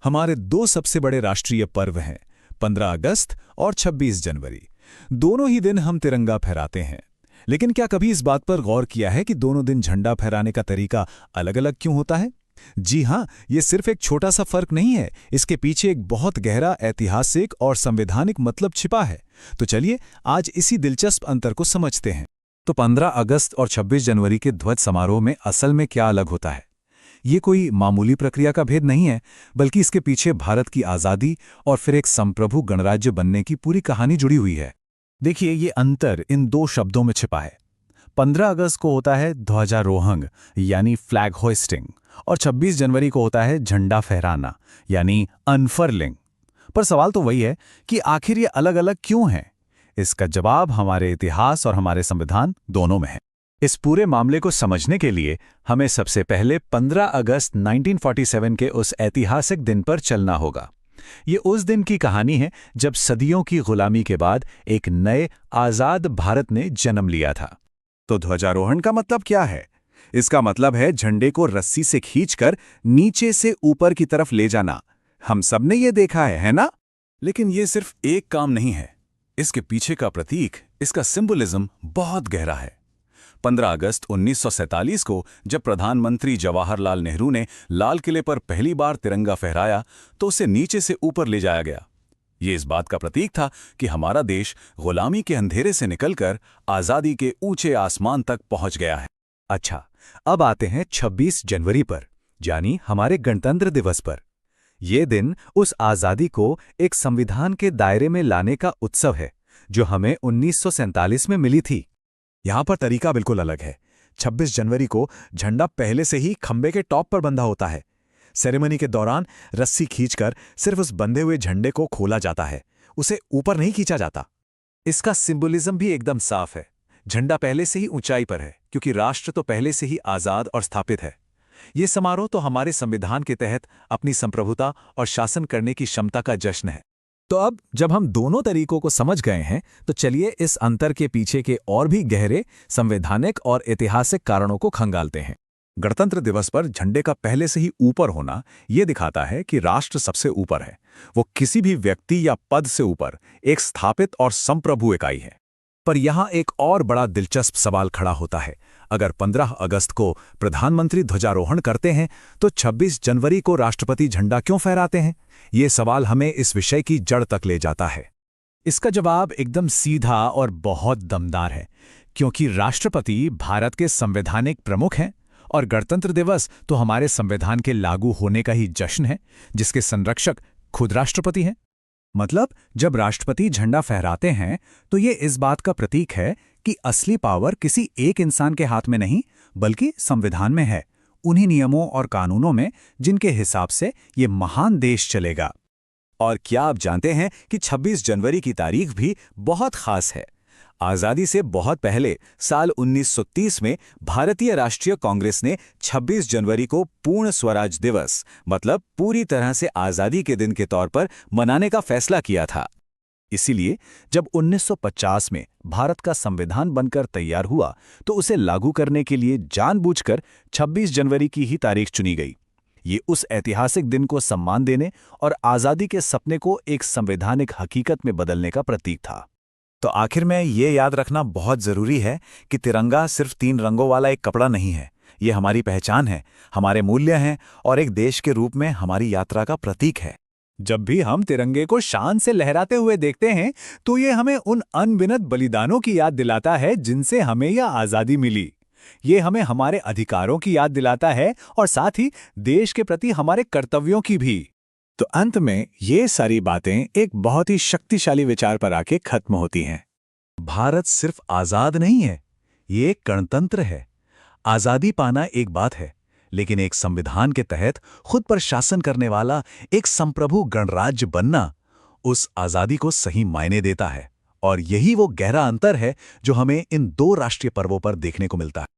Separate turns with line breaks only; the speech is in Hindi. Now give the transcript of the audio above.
हमारे दो सबसे बड़े राष्ट्रीय पर्व हैं, 15 अगस्त और 26 जनवरी। दोनों ही दिन हम तिरंगा फहराते हैं। लेकिन क्या कभी इस बात पर गौर किया है कि दोनों दिन झंडा फहराने का तरीका अलग-अलग क्यों होता है? जी हां, ये सिर्फ एक छोटा सा फर्क नहीं है, इसके पीछे एक बहुत गहरा ऐतिहासिक और संवैधानिक मतलब छिपा है। तो चलिए आज इसी दिलचस्प अंतर को समझते हैं। तो 15 अगस्त और 26 जनवरी के ध्वज समारोह में असल में क्या अलग होता है? ये कोई मामूली प्रक्रिया का भेद नहीं है, बल्कि इसके पीछे भारत की आज़ादी और फिर एक संप्रभु गणराज्य बनने की पूरी कहानी जुड़ी हुई है। देखिए, ये अंतर इन दो शब्दों में छिपा है। 15 अगस्त को होता है ध्वजारोहण यानी फ्लैग होइस्टिंग, और 26 जनवरी को होता है झंडा फहराना यानी अनफर्लिंग। पर सवाल तो वही है कि आखिर ये अलग-अलग क्यों हैं? इसका जवाब हमारे इतिहास और हमारे संविधान दोनों में है। इस पूरे मामले को समझने के लिए हमें सबसे पहले 15 अगस्त 1947 के उस ऐतिहासिक दिन पर चलना होगा। ये उस दिन की कहानी है जब सदियों की गुलामी के बाद एक नए आज़ाद भारत ने जन्म लिया था। तो ध्वजारोहण का मतलब क्या है? इसका मतलब है झंडे को रस्सी से खींचकर नीचे से ऊपर की तरफ ले जाना। हम सब ने ये देखा है ना? लेकिन ये सिर्फ एक काम नहीं है। इसके पीछे का प्रतीक, इसका सिंबलिज्म बहुत गहरा है। 15 अगस्त 1947 को जब प्रधानमंत्री जवाहरलाल नेहरू ने लाल किले पर पहली बार तिरंगा फहराया तो उसे नीचे से ऊपर ले जाया गया। ये इस बात का प्रतीक था कि हमारा देश गुलामी के अंधेरे से निकलकर आज़ादी के ऊंचे आसमान तक पहुंच गया है। अच्छा, अब आते हैं 26 जनवरी पर, यानी हमारे गणतंत्र दिवस पर। ये दिन उस आज़ादी को एक संविधान के दायरे में लाने का उत्सव है जो हमें 1947 में मिली थी। यहां पर तरीका बिल्कुल अलग है। 26 जनवरी को झंडा पहले से ही खंबे के टॉप पर बंधा होता है। सेरेमनी के दौरान रस्सी खींचकर सिर्फ उस बंधे हुए झंडे को खोला जाता है, उसे ऊपर नहीं खींचा जाता। इसका सिंबलिज्म भी एकदम साफ है। झंडा पहले से ही ऊंचाई पर है क्योंकि राष्ट्र तो पहले से ही आज़ाद और स्थापित है। ये समारोह तो हमारे संविधान के तहत अपनी संप्रभुता और शासन करने की क्षमता का जश्न है। तो अब जब हम दोनों तरीकों को समझ गए हैं, तो चलिए इस अंतर के पीछे के और भी गहरे संवैधानिक और ऐतिहासिक कारणों को खंगालते हैं। गणतंत्र दिवस पर झंडे का पहले से ही ऊपर होना यह दिखाता है कि राष्ट्र सबसे ऊपर है। वो किसी भी व्यक्ति या पद से ऊपर एक स्थापित और संप्रभु इकाई है। पर यहाँ एक और बड़ा दिलचस्प सवाल खड़ा होता है। अगर 15 अगस्त को प्रधानमंत्री ध्वजारोहण करते हैं तो 26 जनवरी को राष्ट्रपति झंडा क्यों फहराते हैं? ये सवाल हमें इस विषय की जड़ तक ले जाता है। इसका जवाब एकदम सीधा और बहुत दमदार है, क्योंकि राष्ट्रपति भारत के संवैधानिक प्रमुख हैं और गणतंत्र दिवस तो हमारे संविधान के लागू होने का ही जश्न है, जिसके संरक्षक खुद राष्ट्रपति हैं। मतलब जब राष्ट्रपति झंडा फहराते हैं तो ये इस बात का प्रतीक है कि असली पावर किसी एक इंसान के हाथ में नहीं, बल्कि संविधान में है, उन्हीं नियमों और कानूनों में जिनके हिसाब से ये महान देश चलेगा। और क्या आप जानते हैं कि 26 जनवरी की तारीख भी बहुत खास है? आज़ादी से बहुत पहले साल 1930 में भारतीय राष्ट्रीय कांग्रेस ने 26 जनवरी को पूर्ण स्वराज दिवस, मतलब पूरी तरह से आज़ादी के दिन के तौर पर मनाने का फैसला किया था। इसीलिए जब 1950 में भारत का संविधान बनकर तैयार हुआ तो उसे लागू करने के लिए जानबूझकर 26 जनवरी की ही तारीख चुनी गई। ये उस ऐतिहासिक दिन को सम्मान देने और आज़ादी के सपने को एक संवैधानिक हकीकत में बदलने का प्रतीक था। तो आखिर में ये याद रखना बहुत ज़रूरी है कि तिरंगा सिर्फ 3 रंगों वाला एक कपड़ा नहीं है। ये हमारी पहचान है, हमारे मूल्य हैं और एक देश के रूप में हमारी यात्रा का प्रतीक है। जब भी हम तिरंगे को शान से लहराते हुए देखते हैं तो ये हमें उन अनगिनत बलिदानों की याद दिलाता है जिनसे हमें यह आज़ादी मिली। ये हमें हमारे अधिकारों की याद दिलाता है और साथ ही देश के प्रति हमारे कर्तव्यों की भी। तो अंत में ये सारी बातें एक बहुत ही शक्तिशाली विचार पर आके खत्म होती हैं। भारत सिर्फ आज़ाद नहीं है, ये एक गणतंत्र है। आज़ादी पाना एक बात है, लेकिन एक संविधान के तहत खुद पर शासन करने वाला एक संप्रभु गणराज्य बनना उस आज़ादी को सही मायने देता है। और यही वो गहरा अंतर है जो हमें इन दो राष्ट्रीय पर्वों पर देखने को मिलता है।